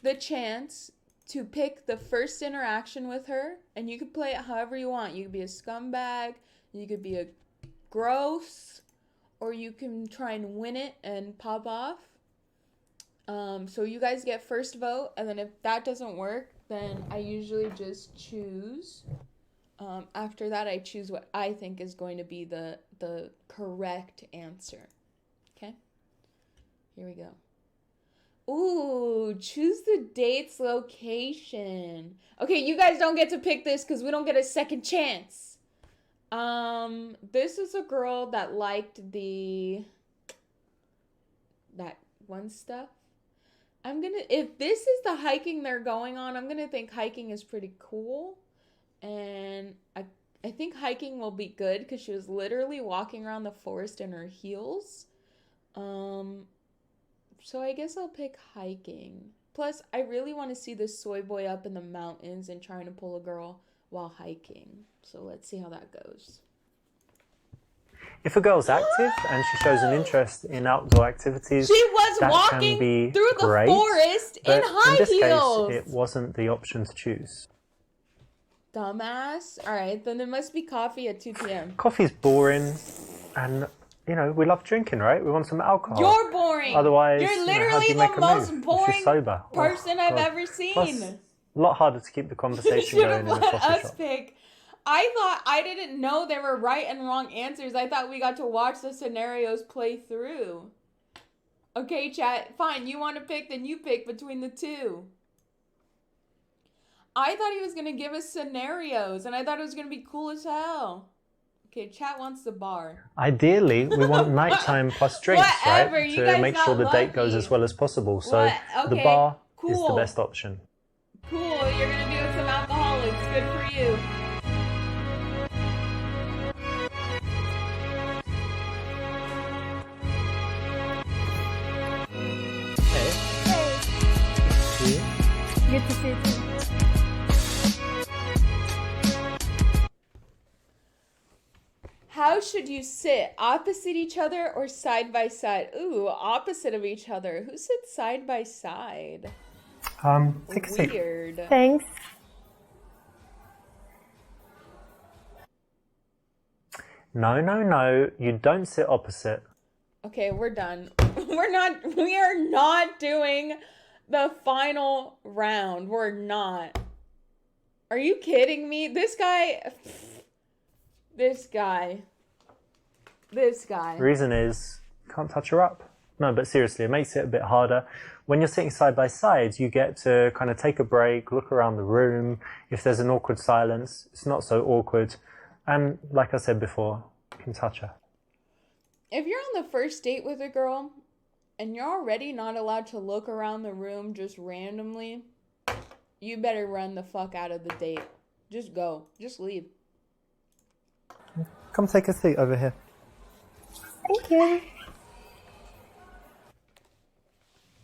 the chance to pick the first interaction with her, and you could play it however you want. You could be a scumbag, you could be a gross, or you can try and win it and pop off. So you guys get first vote, and then if that doesn't work, then I usually just choose. After that, I choose what I think is going to be the correct answer. Okay? Here we go. Ooh, choose the date's location. Okay, you guys don't get to pick this because we don't get a second chance. This is a girl that liked that one stuff. If this is the hiking they're going on, I'm gonna think hiking is pretty cool. And I think hiking will be good because she was literally walking around the forest in her heels. So I guess I'll pick hiking. Plus, I really want to see this soy boy up in the mountains and trying to pull a girl while hiking. So let's see how that goes. If a girl's active and she shows an interest in outdoor activities, she was that walking can be through the great, forest in high in this heels. case, it wasn't the option to choose. Dumbass. All right, then there must be coffee at 2 p.m. Coffee's boring, and we love drinking, right? We want some alcohol. You're boring. Otherwise, you're literally the most boring sober? person I've ever seen. Plus, a lot harder to keep the conversation going in a coffee let us shop. Pick. I didn't know there were right and wrong answers. I thought we got to watch the scenarios play through. Okay, chat. Fine. You want to pick, then you pick between the two. I thought he was going to give us scenarios, and I thought it was going to be cool as hell. Okay, chat wants the bar. Ideally, we want nighttime plus drinks, Whatever, right? you To guys make not sure the date lucky. goes as well as possible. So Okay, the bar is cool. the best option. Cool, you're going to be with some alcoholics. Good for you. Good to see you too. How should you sit? Opposite each other or side by side? Ooh, opposite of each other. Who sits side by side? Take a seat. Weird. Thanks. No. You don't sit opposite. Okay, we're done. We are not doing the final round. We're not. Are you kidding me? This guy. The reason is, you can't touch her up. No, but seriously, it makes it a bit harder. When you're sitting side by side, you get to kind of take a break, look around the room. If there's an awkward silence, it's not so awkward. And like I said before, you can touch her. If you're on the first date with a girl and you're already not allowed to look around the room just randomly, you better run the fuck out of the date. Just go. Just leave. Come take a seat over here. Thank you.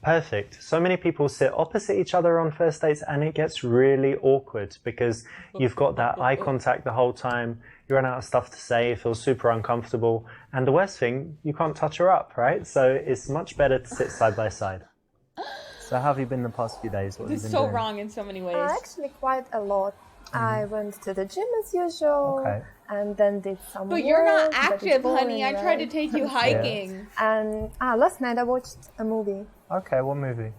Perfect. So many people sit opposite each other on first dates and it gets really awkward because you've got that eye contact the whole time. You run out of stuff to say, it feels super uncomfortable. And the worst thing, you can't touch her up, right? So it's much better to sit side by side. So how have you been the past few days? What have This you is been so doing? wrong in so many ways. Actually, quite a lot. I went to the gym as usual, Okay. and then did some But you're not work, but it's active, boring, honey. I tried to right? take you hiking. And last night I watched a movie. Okay, what movie?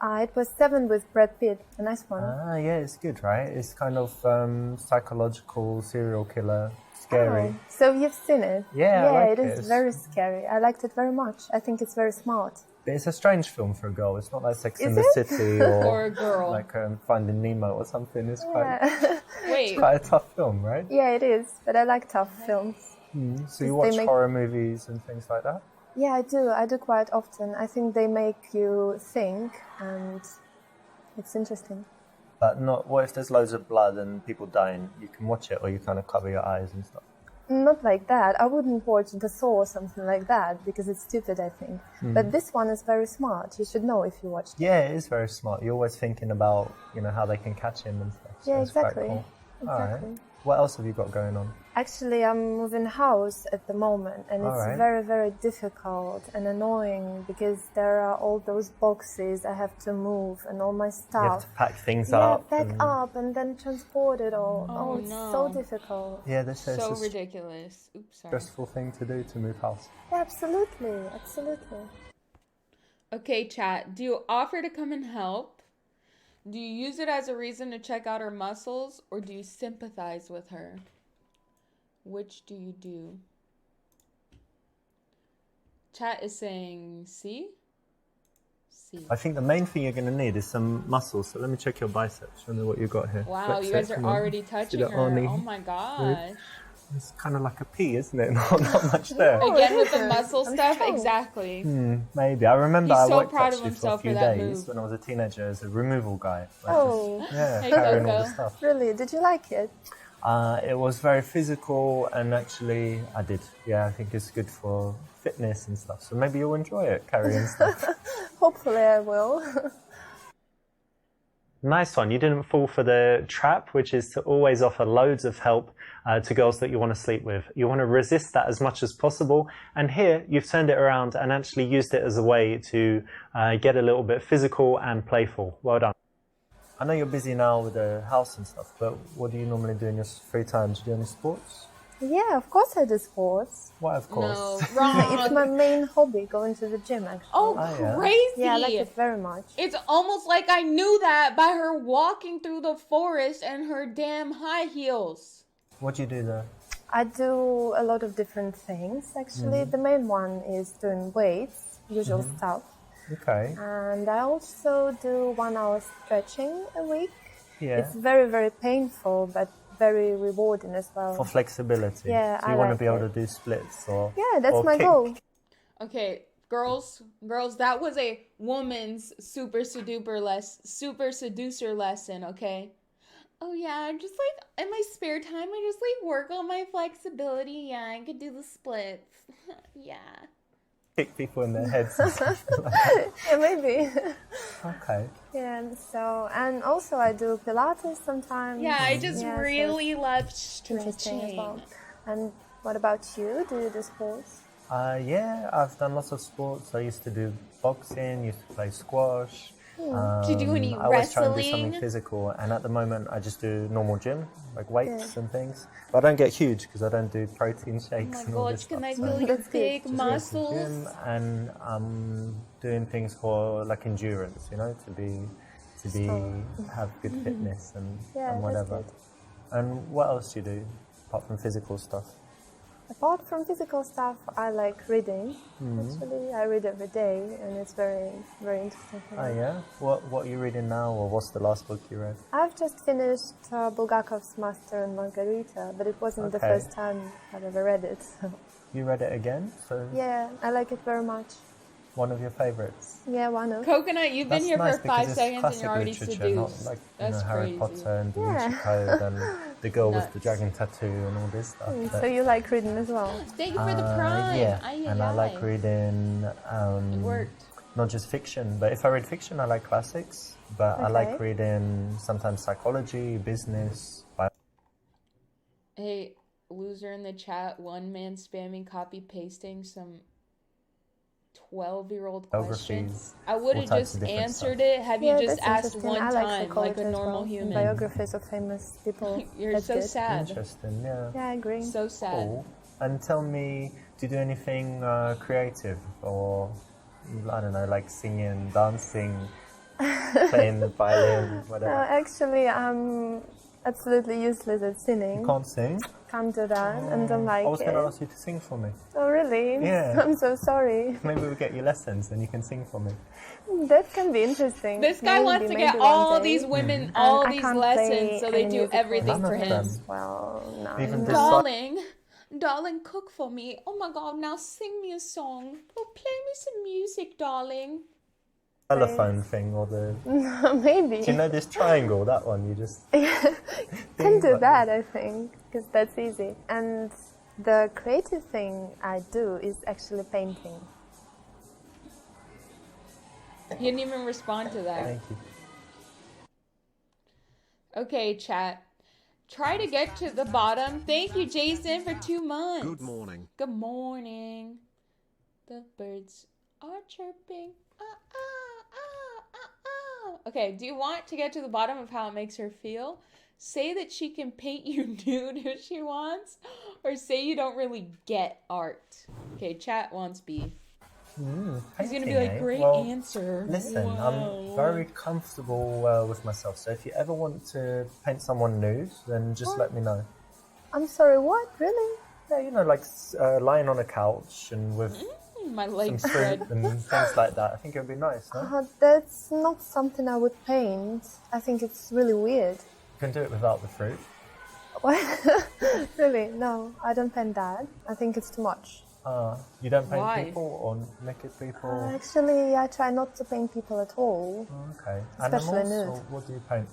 It was Seven with Brad Pitt, a nice one. Yeah, it's good, right? It's kind of psychological, serial killer, scary. Oh, so you've seen it? Yeah, I like it it. is very scary. I liked it very much. I think it's very smart. But it's a strange film for a girl. It's not like Sex in Is the it? City Or a girl. like Finding Nemo or something. It's Yeah. Wait. quite a tough film, right? Yeah, it is. But I like tough films. So you They watch make- horror movies and things like that? Yeah, I do. I do quite often. I think they make you think, and it's interesting. But not. What if there's loads of blood and people dying? You can watch it, or you kind of cover your eyes and stuff. Not like that. I wouldn't watch The Saw or something like that because it's stupid, I think. But this one is very smart. You should know if you watched it. Yeah, it is very smart. You're always thinking about how they can catch him and stuff. So Yeah, it's quite exactly. cool. All Exactly. right. What else have you got going on? Actually, I'm moving house at the moment, and it's Alright. very, very difficult and annoying because there are all those boxes I have to move and all my You have stuff. to pack things Yeah, up. pack and- up and then transport it all. Oh, it's no. so difficult. Yeah, this is So a ridiculous. Oops, sorry. stressful thing to do, to move house. Yeah, absolutely, absolutely. Okay, chat. Do you offer to come and help? Do you use it as a reason to check out her muscles, or do you sympathize with her? Which do you do? Chat is saying C. C. I think the main thing you're going to need is some muscles. So let me check your biceps. Show me what you've got here. Wow, Flex you it, guys are come on. already See touching the her. Oni? Oh my gosh. It's kind of like a P, isn't it? Not much there. Oh, Again it with the is. muscle I'm stuff, strong. exactly. Maybe. I remember He's I so worked proud of actually for a himself few for that days move. when I was a teenager as a removal guy. Like Oh, yeah, Hey, carrying all Coco. the stuff. really? Did you like it? It was very physical, and actually I did. Yeah, I think it's good for fitness and stuff. So maybe you'll enjoy it, carrying stuff. Hopefully, I will. Nice one. You didn't fall for the trap, which is to always offer loads of help to girls that you want to sleep with. You want to resist that as much as possible. And here you've turned it around and actually used it as a way to get a little bit physical and playful. Well done. I know you're busy now with the house and stuff, but what do you normally do in your free time? Do you do any sports? Yeah, of course I do sports. Why, of course. No, It's wrong. my main hobby, going to the gym, actually. Oh, yeah. crazy. Yeah, I like it very much. It's almost like I knew that by her walking through the forest and her damn high heels. What do you do there? I do a lot of different things, actually. The main one is doing weights, usual stuff. Okay. And I also do 1 hour stretching a week. Yeah. It's very, very painful, but very rewarding as well. For flexibility. Yeah, so you I want like to be able it. to do splits or Yeah, that's or my kick. goal. Okay, girls, that was a woman's super seducer lesson, okay? Oh yeah, just like in my spare time, I just like work on my flexibility. Yeah, I could do the splits. Yeah. Kick people in their heads and stuff like that. Yeah, maybe. Okay. Yeah, so, and also I do Pilates sometimes. Yeah, I just Yeah, so really love it's interesting as stretching. well. And what about you? Do you do sports? Yeah, I've done lots of sports. I used to do boxing, used to play squash. Do you do any I always try and do wrestling? something physical, and at the moment I just do normal gym, like weights and things. But I don't get huge because I don't do protein Oh shakes my and all this gosh, can I stuff. feel your That's good. big Just go to the muscles? gym, and I'm doing things for like endurance, you know, to be have good fitness and Yeah, that's whatever. good. And what else do you do apart from physical stuff? Apart from physical stuff, I like reading. Actually, I read every day, and it's very, very interesting for me. Oh yeah. What are you reading now, or what's the last book you read? I've just finished Bulgakov's Master and Margarita, but it wasn't the Okay. first time I've ever read it. So. You read it again, so Yeah, I like it very much. one of your favorites. Yeah, one of. Coconut, you've been That's here nice for because 5 it's seconds and classic you're already literature, not seduced. like That's Harry crazy. Potter and Da Vinci Yeah. Code and the girl with the Nuts. dragon tattoo and all this stuff. So you like reading as well? Thank you for the prime. Yeah, Ay, and ay, I like ay. reading It worked. not just fiction, but if I read fiction, I like classics. But I like Okay. reading sometimes psychology, business, Hey, loser in the chat, one man spamming, copy pasting some 12-year-old question. biographies. I would all have types just of different answered stuff. it. Have Yeah, you just that's asked interesting. one I like time, psychology like a as normal well. human? Biographies of famous people. You're That's so good. sad. Interesting, yeah. Yeah, I agree. So sad. Cool. And tell me, do you do anything creative, or I don't know, like singing, dancing, playing the violin, whatever? Actually, I'm absolutely useless at singing. You can't sing? Can't do that, and don't like I was it. going to ask you to sing for me. Oh, really? Yeah. I'm so sorry. Maybe we'll get you lessons and you can sing for me. That can be interesting. This guy wants to get maybe all one day. these women, And all I these can't lessons, play so they any do musical everything None for of him. them. Well, no. Even this Darling, cook for me. Oh my god, now sing me a song. Oh, play me some music, darling. Telephone thing or the... Maybe. Do you know this triangle, that one? You just... Can do that, I think, because that's easy. And the creative thing I do is actually painting. He didn't even respond to that. Thank you. Okay, chat. Try to get to the bottom. Thank you, Jason, for 2 months. Good morning. Good morning. The birds are chirping. Okay, do you want to get to the bottom of how it makes her feel? Say that she can paint you nude if she wants, or say you don't really get art. Okay, chat wants B. He's gonna be like, great answer. Listen, I'm very comfortable with myself, so if you ever want to paint someone nude, then just let me know. I'm sorry, what? Really? Yeah, you know, like lying on a couch and with my some legs fruit spread. and things like that. I think it would be nice, no? That's not something I would paint. I think it's really weird. You can do it without the fruit. What? Really? No, I don't paint that. I think it's too much. You don't paint Why? people or naked people? Actually, I try not to paint people at all. Okay. Especially Animals, nude. or what do you paint?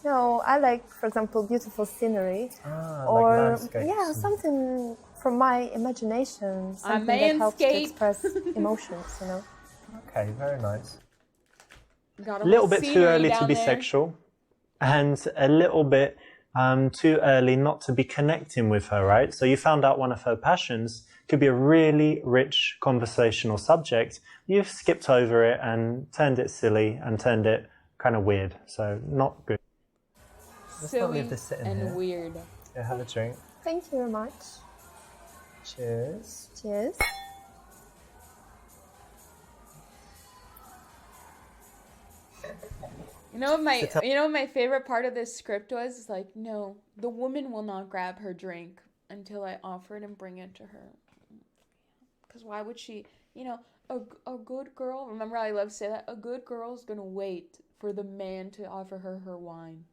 No, I like, for example, beautiful scenery. Like landscapes. Yeah, something from my imagination. Something that helps to manscape. express emotions, you know. Okay, very nice. Got A little bit too scenery early to down be there. sexual, and a little bit too early not to be connecting with her, right? So you found out one of her passions could be a really rich conversational subject. You've skipped over it and turned it silly and turned it kind of weird. So not good. Let's not Silly leave this sitting and here. weird. Yeah, have a drink. Thank you very much. Cheers. Cheers. You know what my favorite part of this script was? It's like, no, the woman will not grab her drink until I offer it and bring it to her. Because why would she? You know, a good girl. Remember, I love to say that a good girl's gonna wait for the man to offer her wine.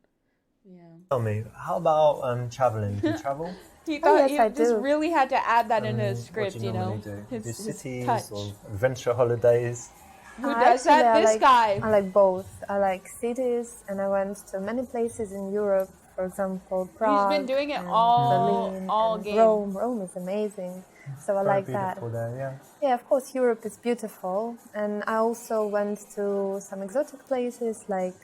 Yeah. Tell me, how about traveling? Do you travel? He thought yes, I he just do. really had to add that in his What script. do you normally do? His, Do his cities touch. or adventure holidays? Who does that? Actually, This guy. I like both. I like cities, and I went to many places in Europe. For example, Prague. He's been doing it and all Berlin, game. Rome. Rome is amazing. So I Very like that. beautiful there, yeah. Yeah, of course, Europe is beautiful. And I also went to some exotic places like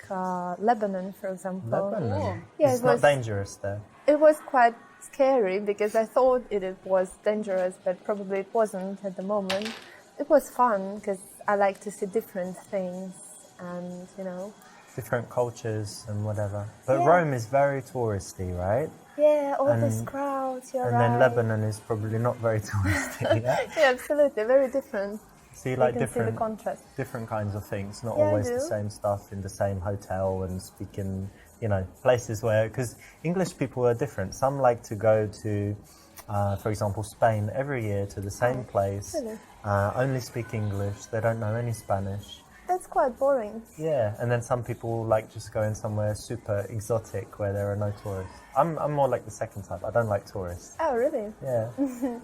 Lebanon, for example. Lebanon. Cool. Yeah, It's it not was, dangerous there. it was quite scary because I thought it was dangerous, but probably it wasn't at the moment. It was fun because I like to see different things and, you know. Different cultures and whatever. But Yeah. Rome is very touristy, right? Yeah, all these And- crowds, you're And right. then Lebanon is probably not very touristy, yeah? Yeah, absolutely, very different. So you You like can see the different contrast. different kinds of things, not Yeah, I always the do. same stuff in the same hotel and speaking, you know, places where, because English people are different. Some like to go to, for example, Spain every year to the same place, really? only speak English, they don't know any Spanish. That's quite boring. Yeah, and then some people like just going somewhere super exotic where there are no tourists. I'm more like the second type. I don't like tourists. Oh, really? Yeah.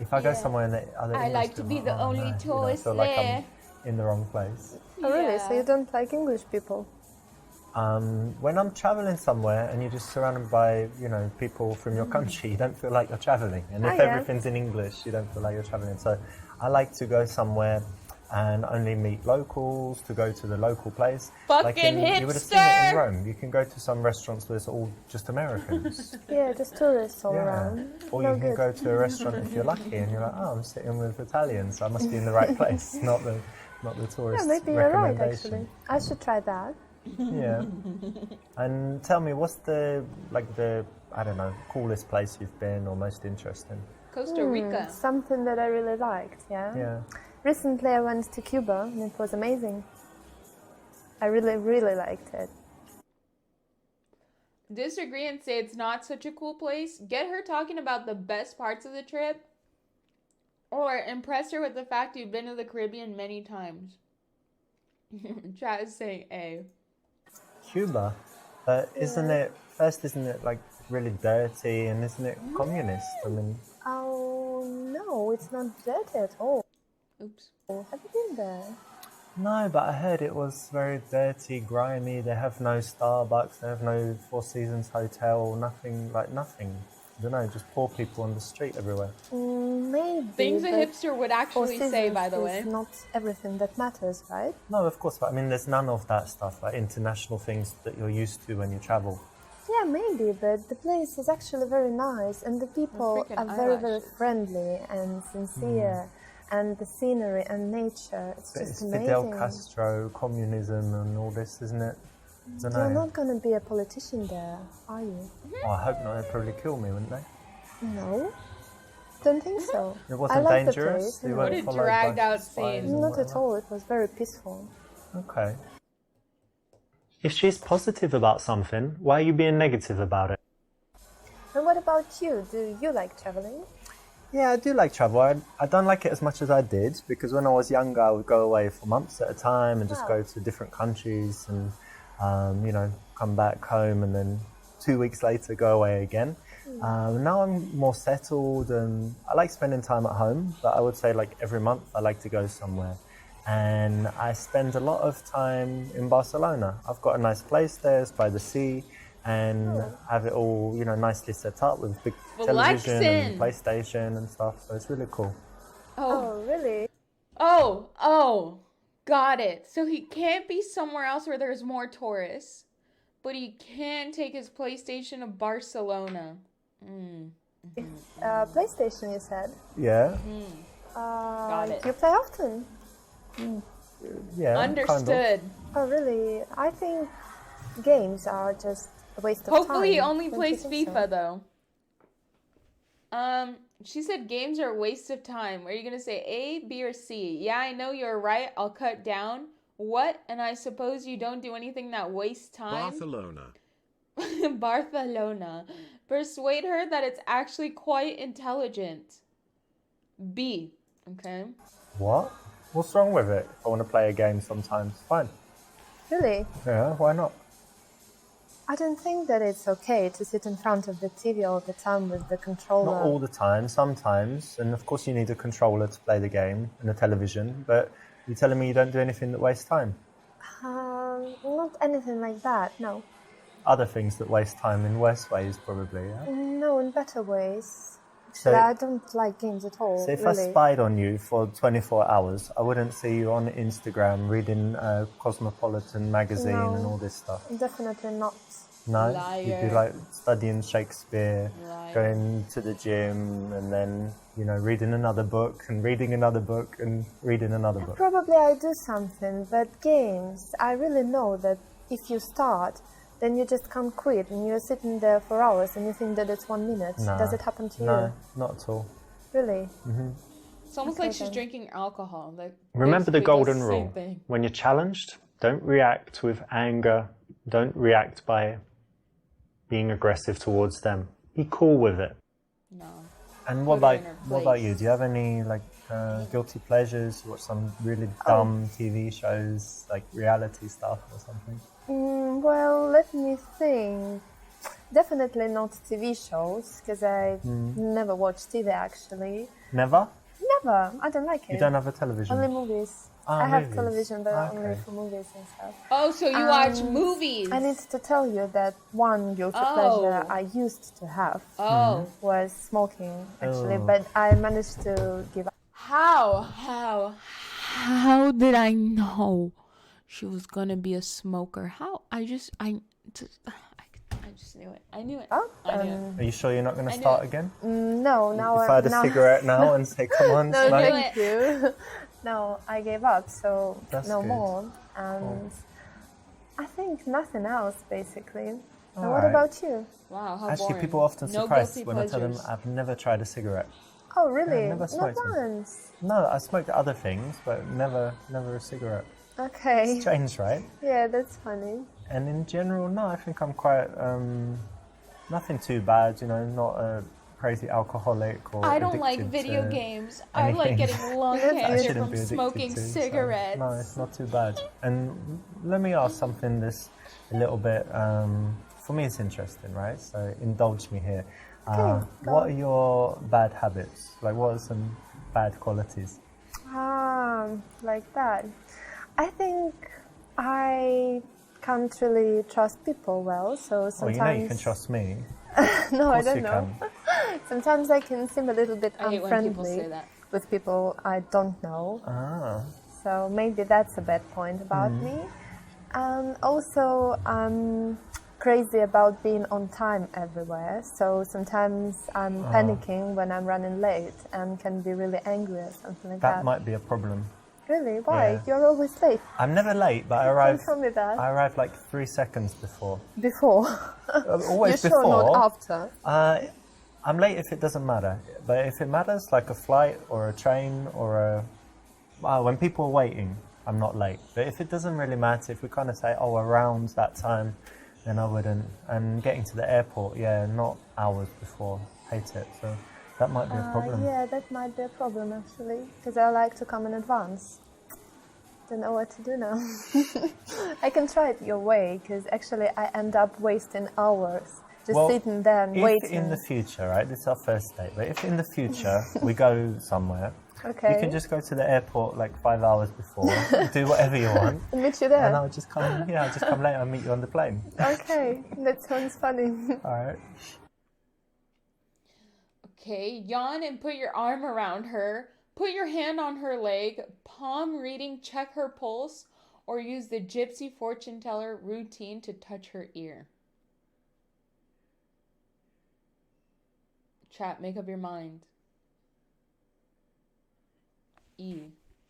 If I go Yeah. somewhere and other I English like to people be are the "Oh, only no," tourist I feel like there. I'm in the wrong place. Oh, really? So Yeah. you don't like English people? When I'm traveling somewhere and you're just surrounded by, you know, people from your country, you don't feel like you're traveling. And if Oh, yeah. everything's in English, you don't feel like you're traveling. So I like to go somewhere and only meet locals, to go to the local place. Fucking You would have seen it hipster! in Rome. You can go to some restaurants where it's all just Americans. Yeah, just tourists all Yeah. around. Or No you can good. go to a restaurant if you're lucky and you're like, oh, I'm sitting with Italians, so I must be in the right place, not the tourist Yeah, maybe you're right, recommendation. actually. I should try that. Yeah. And tell me, what's the I don't know, coolest place you've been or most interesting? Costa Rica. Something that I really liked, yeah? Yeah. Recently I went to Cuba and it was amazing. I really, really liked it. Disagree and say it's not such a cool place. Get her talking about the best parts of the trip. Or impress her with the fact you've been to the Caribbean many times. Chat is saying A. Cuba, isn't it like really dirty and isn't it communist? I mean, Oh, no, it's not dirty at all. Oops. Have you been there? no, but I heard it was very dirty, grimy. They have no Starbucks, they have no Four Seasons hotel, nothing. I don't know, just poor people on the street everywhere. Maybe. Things a but hipster would Four actually say, by the way. Seasons is not everything that matters, right? No, of course, but I mean, there's none of that stuff, like international things that you're used to when you travel. Yeah, Yeah, maybe, but the place is actually very nice, and the people freaking are very, very eyelashes. friendly and sincere, and the scenery and nature, it's But just it's amazing. Fidel Castro, communism and all this, isn't it? I don't You're know. not going to be a politician there, are you? Oh, I hope not. They'd probably kill me, wouldn't they? No, don't think so. It I wasn't like dangerous. the You place. weren't What a followed by dragged out spies scene. and Not at whatever? all. It was very peaceful. Okay. If she's positive about something, why are you being negative about it? And what about you? Do you like traveling? Yeah, I do like travel. I don't like it as much as I did because when I was younger, I would go away for months at a time and just Wow. go to different countries and, come back home and then 2 weeks later go away again. Now I'm more settled and I like spending time at home, but I would say like every month I like to go somewhere. And I spend a lot of time in Barcelona. I've got a nice place there, it's by the sea, and have it all, nicely set up with big television and PlayStation and stuff. So it's really cool. Oh, really? Oh, got it. So he can't be somewhere else where there's more tourists, but he can take his PlayStation to Barcelona. PlayStation, you said? Yeah, Got it. You play often? yeah. Understood. Oh, really? I think games are just a waste of time. Hopefully he only Don't plays you think FIFA so? though. She said games are a waste of time. Are you gonna say A, B, or C? Yeah, I know you're right. I'll cut down. What? And I suppose you don't do anything that wastes time? Barcelona. Barcelona. Persuade her that it's actually quite intelligent. B. Okay. What? What's wrong with it? If I want to play a game sometimes, fine. Really? Yeah, why not? I don't think that it's okay to sit in front of the TV all the time with the controller. Not all the time, sometimes. And of course you need a controller to play the game and a television, but you're telling me you don't do anything that wastes time? Not anything like that, no. Other things that waste time in worse ways, probably, yeah? No, in better ways. So, Actually, I don't like games at all, so if really. I spied on you for 24 hours, I wouldn't see you on Instagram reading Cosmopolitan magazine No. and all this stuff. Definitely not. No? Liar. You'd be like studying Shakespeare, Liar. going to the gym, and then, reading another book, and reading another book, and reading another book. Probably I do something, but games, I really know that if you start, then you just can't quit, and you're sitting there for hours, and you think that it's 1 minute. Nah. Does it happen to No, you? not at all. Really? It's almost Okay, like she's then. drinking alcohol. Like Remember the basically golden the same rule. thing. When you're challenged, don't react with anger. Don't react by being aggressive towards them. Be cool with it. No. And what Put her about in her what about place. you? Do you have any guilty pleasures? You watch some really dumb TV shows, like reality stuff or something? Well, let me think. Definitely not TV shows, because I never watch TV actually. Never? Never. I don't like it. You don't have a television? Only movies. Ah, I have movies. television, but Okay. only for movies and stuff. Oh, so you watch movies? I need to tell you that one guilty Oh. pleasure I used to have Oh. was smoking, actually, Oh. but I managed to give up. How did I know she was gonna be a smoker? How? I just knew it. I knew it. I knew it. Are you sure you're not going to I knew start it. again? No, now If I had a now, cigarette now and say, come on, No, smoke. thank you. No, I gave up, so That's no good. more. And I think nothing else, basically. And what Alright. about you? Wow, how Actually, boring. people are often No surprised guilty when I tell them pleasures. I've never tried a cigarette. Oh, really? never Not smoked them. once. No, I smoked other things, but never a cigarette. Okay. Strange, right? Yeah, that's funny. And in general, no, I think I'm quite nothing too bad. Not a crazy alcoholic or. I don't like addicted video to games. I like anything. getting lung That's cancer good. from be addicted smoking to, so cigarettes. no, it's not too bad. And let me ask something that's a little bit. For me, it's interesting, right? So indulge me here. go What on. are your bad habits? Like, what are some bad qualities? Like that. I think I can't really trust people well, so Well, sometimes... you know you can trust me. No, I Of course don't you know. can. Sometimes I can seem a little bit I hate when people unfriendly say that. with people I don't know. Ah, So maybe that's a bad point about Mm-hmm. me. And also, I'm crazy about being on time everywhere. So sometimes I'm panicking when I'm running late and can be really angry or something like that. That might be a problem. Really? Why? Yeah. You're always late. I'm never late, but I Don't arrive. tell me that. I arrive like 3 seconds before. Before? Always You're before. sure not after? I'm late if it doesn't matter, but if it matters, like a flight or a train or when people are waiting, I'm not late. But if it doesn't really matter, if we kind of say, around that time, then I wouldn't. And getting to the airport, not hours before. Hate it. So that might be a problem. Yeah, that might be a problem actually, because I like to come in advance. Don't know what to do now. I can try it your way, because actually I end up wasting hours just sitting there and waiting. If in the future, right, this is our first date, but if in the future we go somewhere, you can just go to the airport like 5 hours before, do whatever you want. I'll meet you there. And I'll just come later and meet you on the plane. Okay, that sounds funny. Alright. Okay, yawn and put your arm around her. Put your hand on her leg, palm reading, check her pulse, or use the gypsy fortune teller routine to touch her ear. Chat, make up your mind. E.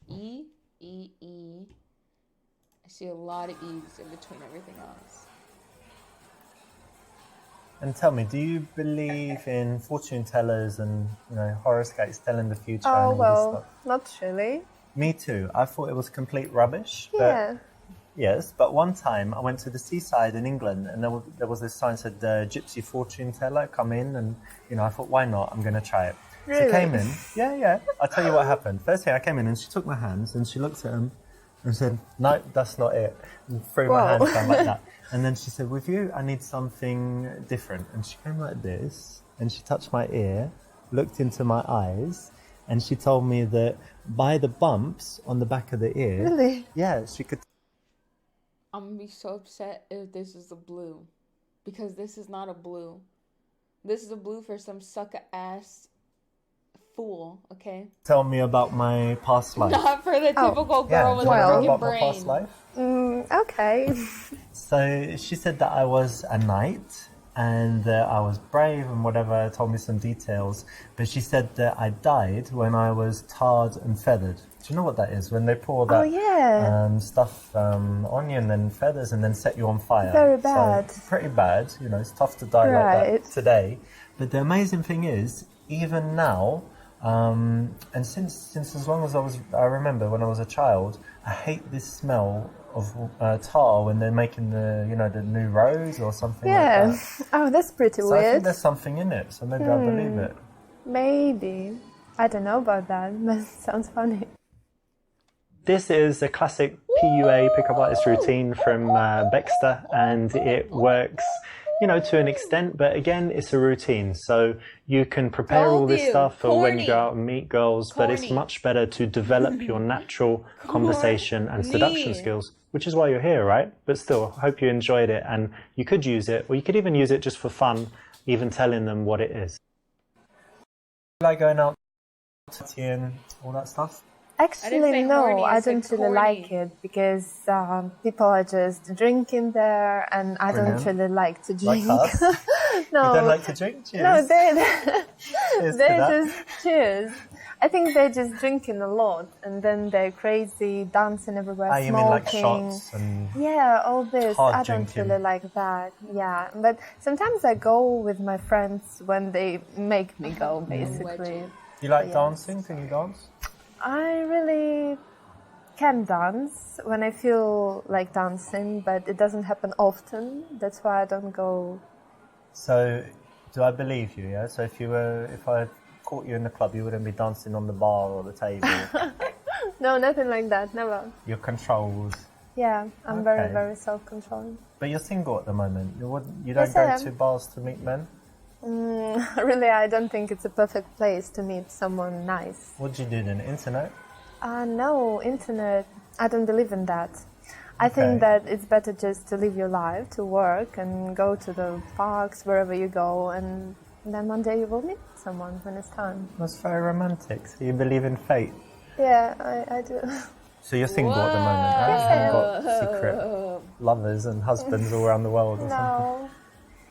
E, E, E. I see a lot of E's in between everything else. And tell me, do you believe in fortune tellers and horoscopes telling the future? And all this stuff? Not really. Me too. I thought it was complete rubbish. Yeah. Yes, but one time I went to the seaside in England, and there was this sign that said gypsy fortune teller, come in, and I thought, why not? I'm going to try it. Really? She came in. Yeah. I'll tell you what happened. First thing, I came in and she took my hands and she looked at them and said, no, that's not it. And threw my hands down like that. And then she said, with you, I need something different. And she came like this, and she touched my ear, looked into my eyes, and she told me that by the bumps on the back of the ear, Really? yeah, she could. I'm gonna be so upset if this is a blue, because this is not a blue. This is a blue for some sucker ass fool, okay? Tell me about my past life. Not for the typical girl with a about broken my past brain. life. Okay. So she said that I was a knight and that I was brave and whatever, told me some details. But she said that I died when I was tarred and feathered. Do you know what that is? When they pour that stuff on you and then feathers and then set you on fire. Very bad. So, pretty bad. It's tough to die like that today. But the amazing thing is, even now, and since as long as I remember when I was a child, I hate this smell of tar when they're making the new rose or something like that. Oh, that's pretty So weird. I think there's something in it, so maybe I believe it. Maybe. I don't know about that, but it sounds funny. This is a classic PUA, pickup artist routine from Baxter, and it works, to an extent, but again, it's a routine. So you can prepare all this stuff for when you go out and meet girls, but it's much better to develop your natural conversation and seduction skills, which is why you're here, right? But still, I hope you enjoyed it, and you could use it, or you could even use it just for fun, even telling them what it is. Like going out, and all that stuff? Actually, no, I don't really like it, because people are just drinking there, and I don't really like to drink. Like us? No, you don't like to drink? Cheers. No, cheers. I think they're just drinking a lot, and then they're crazy, dancing everywhere, smoking. You mean like shots and all this. I don't really like that. Yeah, but sometimes I go with my friends when they make me go, basically. You like dancing? Can you dance? I really can dance when I feel like dancing, but it doesn't happen often. That's why I don't go. So, do I believe you? Yeah. So if I caught you in the club, you wouldn't be dancing on the bar or the table. No, nothing like that. Never. You're controlled. Yeah, I'm very, very self-controlled. But you're single at the moment. You don't go to bars to meet men? Really, I don't think it's a perfect place to meet someone nice. What do you do then? Internet? No, internet. I don't believe in that. I think that it's better just to live your life, to work and go to the parks, wherever you go, and then one day you will meet someone when it's time. That's very romantic. So you believe in fate? Yeah, I do. So you're single at the moment, right? Yes, I am. You've got secret lovers and husbands all around the world or something? No.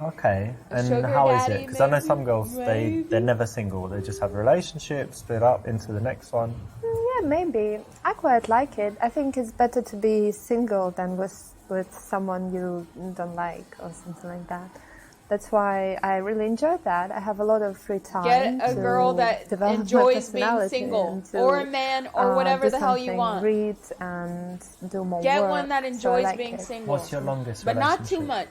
Okay, and sugar how is daddy, it? Because I know some maybe, girls, they're never single. They just have a relationship, split up into the next one. Yeah, maybe. I quite like it. I think it's better to be single than with someone you don't like or something like that. That's why I really enjoy that. I have a lot of free time. Get a to girl that develop my enjoys being personality single, and to, or a man, or whatever do the hell you something, want. Read and do more Get work. one that So I enjoys like being it. single. What's your longest But relationship? not too much.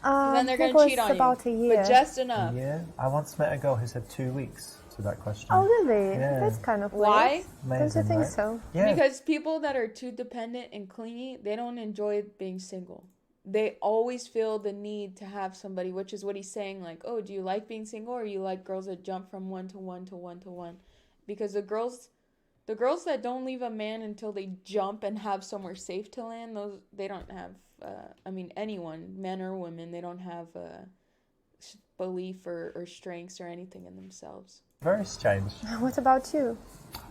Then they're I going think to it cheat was on about you. a year. But just enough. Yeah, I once met a girl who said 2 weeks to that question. Oh, really? Yeah. That's kind of weird. Why? Don't you Amazing, think right? so? Yeah. Because people that are too dependent and clingy, they don't enjoy being single. They always feel the need to have somebody, which is what he's saying, like, oh, do you like being single, or you like girls that jump from one to one to one to one? Because the girls that don't leave a man until they jump and have somewhere safe to land, those they don't have. Anyone, men or women, they don't have belief or strengths or anything in themselves. Very strange. What about you?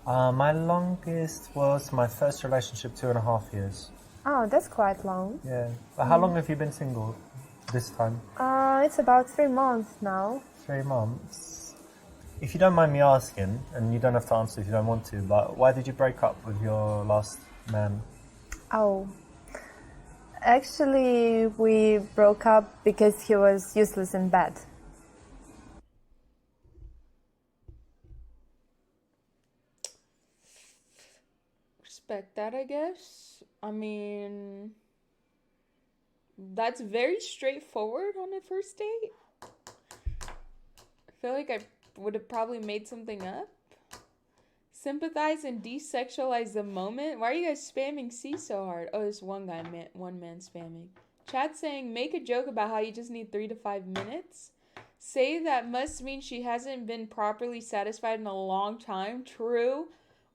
My longest was my first relationship, 2.5 years. Oh, that's quite long. Yeah. But how long have you been single this time? It's about 3 months now. 3 months. If you don't mind me asking, and you don't have to answer if you don't want to, but why did you break up with your last man? Oh. Actually, we broke up because he was useless in bed. Respect that, I guess. I mean, that's very straightforward on a first date. I feel like I would have probably made something up. Sympathize and desexualize the moment. Why are you guys spamming C so hard? Oh, this one man spamming. Chat saying, make a joke about how you just need 3 to 5 minutes. Say that must mean she hasn't been properly satisfied in a long time. True.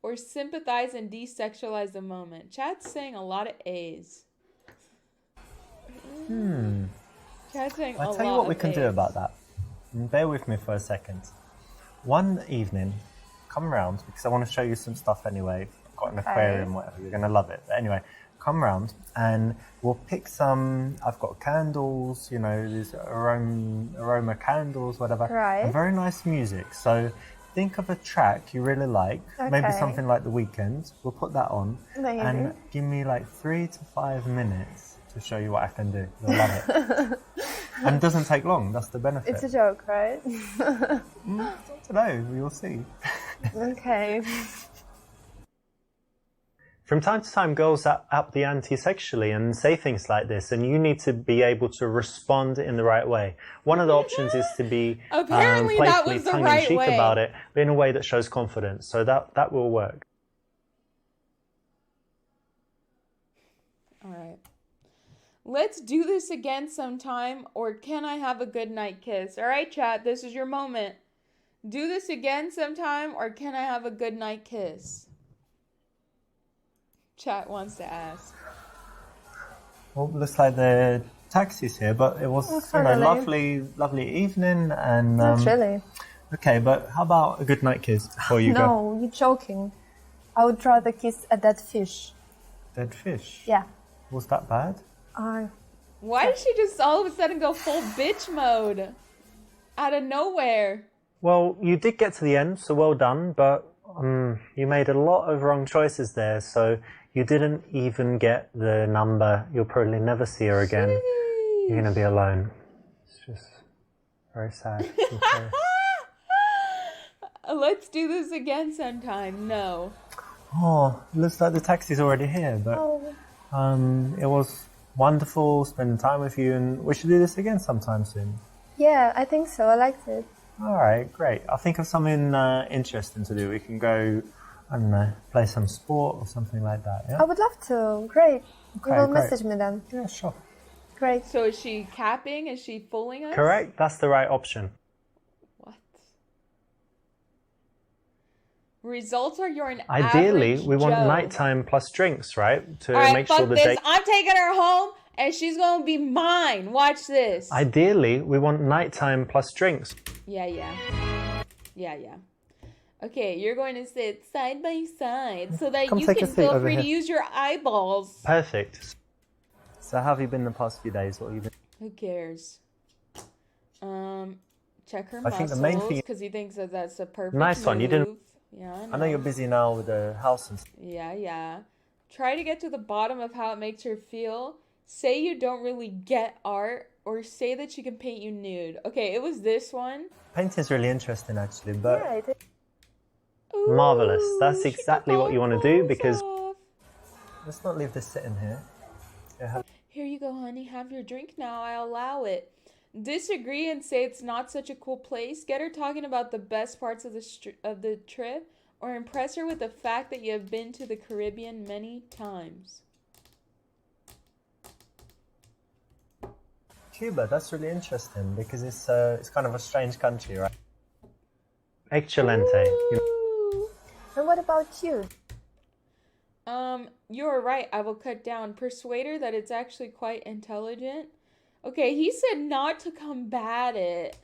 Or sympathize and desexualize the moment. Chat's saying a lot of A's. Chat's saying a lot of A's. I'll tell you what we can do about that. Bear with me for a second. One evening, come round, because I want to show you some stuff anyway. I've got an aquarium, whatever. You're going to love it. But anyway, come round and we'll pick some. I've got candles, these aroma candles, whatever. Right. And very nice music. So think of a track you really like, maybe Okay. something like The Weeknd. We'll put that on. Amazing. And give me like 3 to 5 minutes to show you what I can do. You'll love it. And it doesn't take long, that's the benefit. It's a joke, right? I don't know, we will see. Okay. From time to time, girls up the ante sexually and say things like this, and you need to be able to respond in the right way. One of the options is to be Apparently that playfully was the tongue-in-cheek right way. about it, but in a way that shows confidence. So that will work. All right. Let's do this again sometime, or can I have a good night kiss? All right, chat, this is your moment. Do this again sometime, or can I have a good night kiss? Chat wants to ask. Well, looks like the taxi's here, but it was lovely evening. And Not really. okay, but how about a good night kiss before you go? No, you're joking. I would rather kiss a dead fish. Dead fish? Yeah. Was that bad? Why did she just all of a sudden go full bitch mode? Out of nowhere. Well, you did get to the end, so well done, but you made a lot of wrong choices there, so you didn't even get the number. You'll probably never see her again. You're going to be alone. It's just very sad. Let's do this again sometime. No. Oh, looks like the taxi's already here, but it was wonderful spending time with you, and we should do this again sometime soon. Yeah, I think so. I liked it. All right, great. I'll think of something interesting to do. We can go, I don't know, play some sport or something like that, yeah? I would love to. Great. Okay, You will great. message me then. Yeah, sure. Great. So is she capping? Is she fooling us? Correct, that's the right option. What? Results are you're an Ideally, average we want Joe. nighttime plus drinks, right? To All right, make fuck sure the this. date... I'm taking her home, and she's gonna be mine. Watch this. Ideally, we want nighttime plus drinks. Yeah. Okay, you're going to sit side by side so that Come you take a can seat feel over free to here. use your eyeballs. Perfect. So how have you been the past few days? What have you been? Who cares? Check her I think the main muscles thing- because he thinks that that's a perfect Nice one, you didn't- move. Yeah, I know you're busy now with the house and stuff. Yeah. Try to get to the bottom of how it makes her feel. Say you don't really get art, or say that she can paint you nude. Okay, it was this one. Painting's really interesting actually, but Yeah, it is. Ooh, marvelous. That's she took exactly all what you want to her do clothes because off. let's not leave this sitting here. Yeah, Here you go, honey. Have your drink now. I allow it. Disagree and say it's not such a cool place. Get her talking about the best parts of the trip, or impress her with the fact that you have been to the Caribbean many times. Cuba, that's really interesting because it's kind of a strange country, right? Excelente. Ooh. And what about you? You're right. I will cut down. Persuade her that it's actually quite intelligent. Okay, he said not to combat it.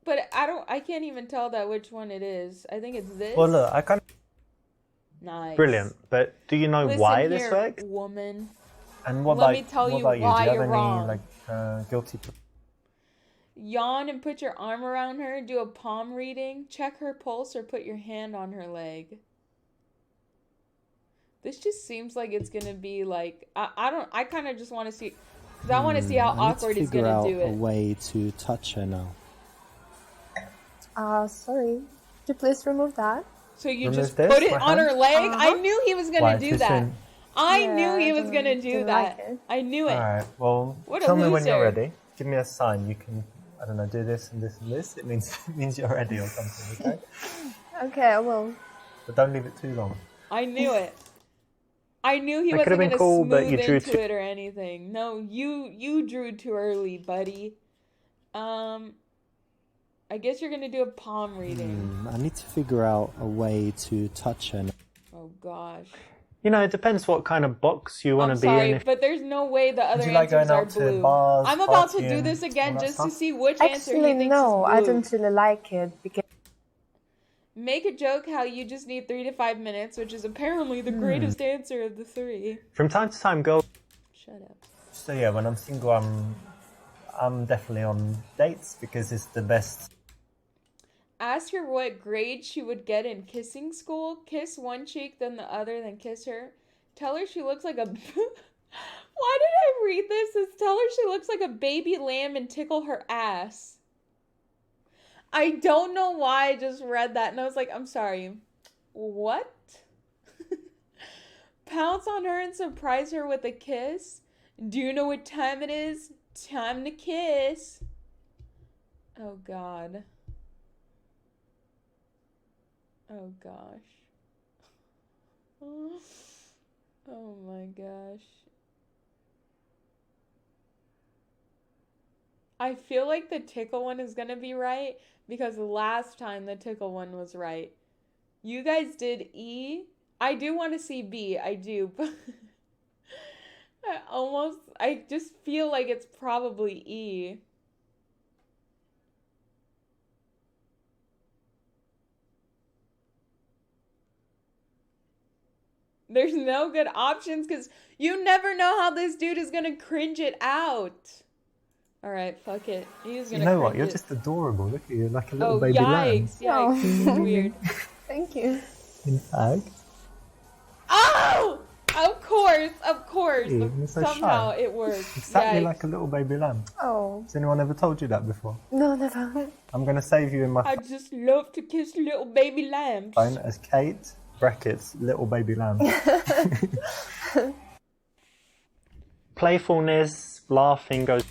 But I can't even tell that which one it is. I think it's this. Well, look, I kind of Nice. brilliant, but do you know Listen why here, this works? woman. And what Let about me tell what you about you? why Do you you're have wrong. any guilty? Yawn and put your arm around her. Do a palm reading. Check her pulse or put your hand on her leg. This just seems like it's gonna be like I kind of just want to see, because I want to see how awkward he's gonna do a it. way to touch her now. Sorry. Could you please remove that? So you Remove just this, put it my on hand? her leg. I Uh-huh. knew he was Why, gonna do too that. soon? I knew Yeah, he I was gonna didn't do like that. it. I knew it. All right. Well, What a tell me when you're loser. ready. Give me a sign. You can, I don't know, do this and this and this. It means you're ready or something. Okay. Okay, I will. But don't leave it too long. I knew it. I knew he That wasn't could've been gonna cool, but smooth you drew into it or anything. No, you drew too early, buddy. I guess you're gonna do a palm reading. I need to figure out a way to touch her now. Oh gosh. You know, it depends what kind of box you want I'm to be sorry, in. If but there's no way the other you like answers going are out to blue. bars, I'm about to do partying, this again all that just to stuff? see which answer he Actually, thinks no, is I blue. don't really like it because Make a joke how you just need 3 to 5 minutes, which is apparently the greatest answer of the 3. from time to time, girls. Shut up. So yeah, when I'm single, I'm definitely on dates because it's the best. Ask her what grade she would get in kissing school. Kiss one cheek, then the other, then kiss her. Tell her she looks like a... Why did I read this? It's tell her she looks like a baby lamb and tickle her ass. I don't know why I just read that and I was like, I'm sorry. What? Pounce on her and surprise her with a kiss. Do you know what time it is? Time to kiss. Oh God. Oh gosh. Oh my gosh. I feel like the tickle one is gonna be right because last time the tickle one was right. You guys did E. I do want to see B. I do, but I just feel like it's probably E. There's no good options because you never know how this dude is gonna cringe it out. All right, fuck it. He's gonna. You know what? cringe You're it. just adorable. Look at you, like a little Oh baby lamb. yikes! Yikes! This is weird. thank you. In fact, Oh! Of course. Ew, you're so Somehow shy. it works. exactly Yikes. like a little baby lamb. Oh, Has anyone ever told you that before? no, never. I'm gonna save you in my I just love to kiss little baby lambs. phone as Kate brackets little baby lamb. Playfulness, laughing goes.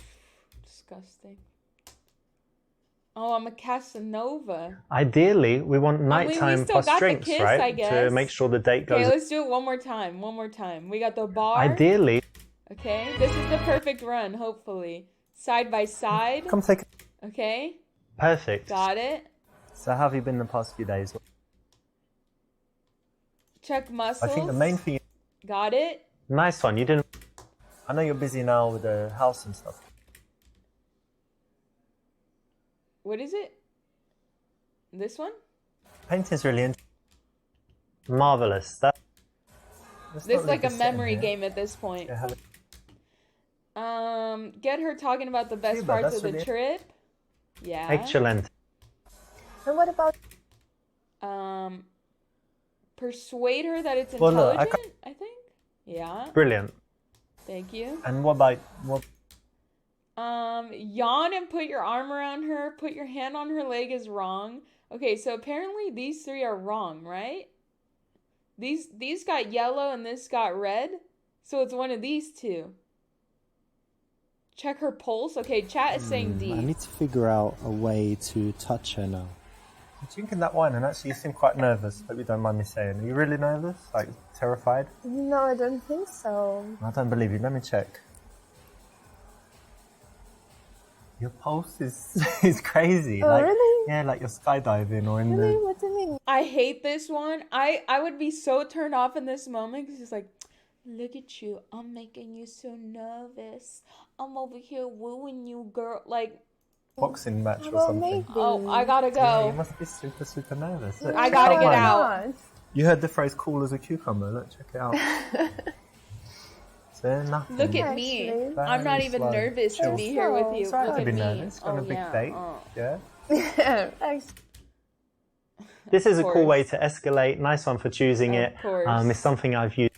Disgusting. Oh, I'm a Casanova. Ideally, we want we nighttime still plus got the drinks, kiss, right? I To guess. make sure the date Okay, goes. let's do it one more time. We got the bar. Ideally, Okay, this is the perfect run, hopefully. Side by side. come take. Okay, Perfect. got it. So how have you been the past few days? Check muscles. I think the main thing. Got it. Nice one. You didn't. I know you're busy now with the house and stuff. What is it? This one? Painting's really interesting. Marvelous. Let's This not is leave like a this sitting memory here. game at this point. Yeah, have it. Get her talking about the best Super, parts of that's the really- trip. Yeah. Excellent. And what about Persuade her that it's Well, look, intelligent, I think. Yeah. Brilliant. Thank you. And what about what? Yawn and put your arm around her. Put your hand on her leg is wrong. Okay, so apparently these three are wrong, right? These got yellow and this got red. So it's one of these two. Check her pulse. Okay, chat is saying D. I need to figure out a way to touch her now. You're drinking that wine, and actually you seem quite nervous. Hope you don't mind me saying. Are you really nervous? Like terrified? No, I don't think so. I don't believe you. Let me check. Your pulse is crazy. Oh, really? Yeah, like you're skydiving or in Really? the. What do you mean? I hate this one. I would be so turned off in this moment because it's like, look at you. I'm making you so nervous. I'm over here wooing you, girl. Like, Boxing match or Well, something. maybe. oh, I gotta Yeah, you go. must be super nervous. Look, I gotta check get mine. out. You heard the phrase "cool as a cucumber." Look, check it out. So nothing. Look at me. Actually. I'm not Very even slow. nervous to Chill. be here with you. It's It's alright Look to at be me. nervous. Got Oh, a big yeah. date. Oh. Yeah. Thanks. This is a cool course. way to escalate. Nice one for choosing it. Of course. It's something I've used.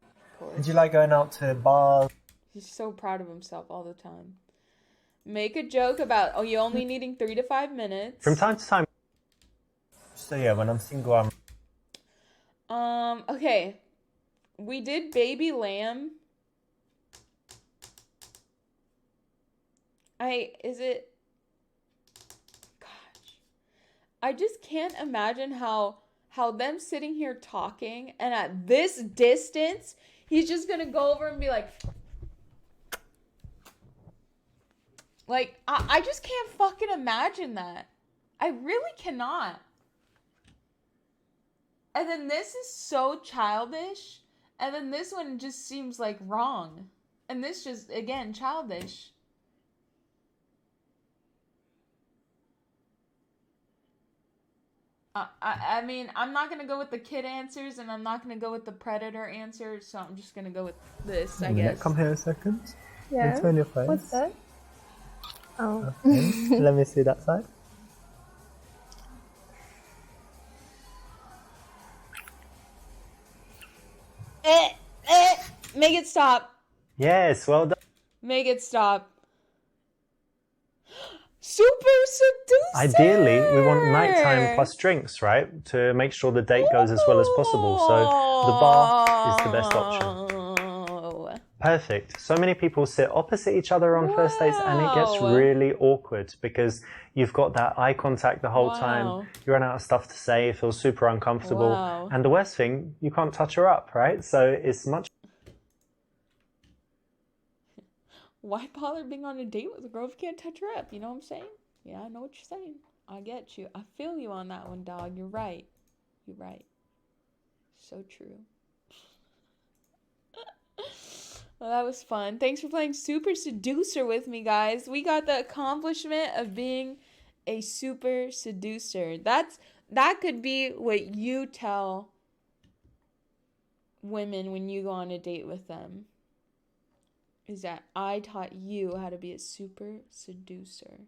Of course. Did you like going out to bars? He's so proud of himself all the time. Make a joke about, oh, you only needing 3 to 5 minutes. From time to time. So yeah, when I'm single, I'm. Okay. We did Baby Lamb. Is it? Gosh. I just can't imagine how them sitting here talking and at this distance, he's just gonna go over and be like, I just can't fucking imagine that. I really cannot. And then this is so childish. And then this one just seems like wrong. And this just, again, childish. I mean, I'm not going to go with the kid answers and I'm not going to go with the predator answers. So I'm just going to go with this, I guess. Come here a second. Yeah. Turn your face. What's that? Oh. Okay. Let me see that side. Make it stop. Yes, well done. Make it stop. Super Seducer! Ideally, we want nighttime plus drinks, right? To make sure the date goes as well as possible. So the bar is the best option. Oh. Perfect. So many people sit opposite each other on first dates and it gets Wow. really awkward because you've got that eye contact the whole Wow. time. You run out of stuff to say, it feels super uncomfortable. Wow. And the worst thing, you can't touch her up, right? So it's much. Why bother being on a date with a girl if you can't touch her up? You know what I'm saying? Yeah, I know what you're saying. I get you. I feel you on that one, dog. You're right. You're right. So true. Well, that was fun. Thanks for playing Super Seducer with me, guys. We got the accomplishment of being a super seducer. That could be what you tell women when you go on a date with them. Is that I taught you how to be a super seducer.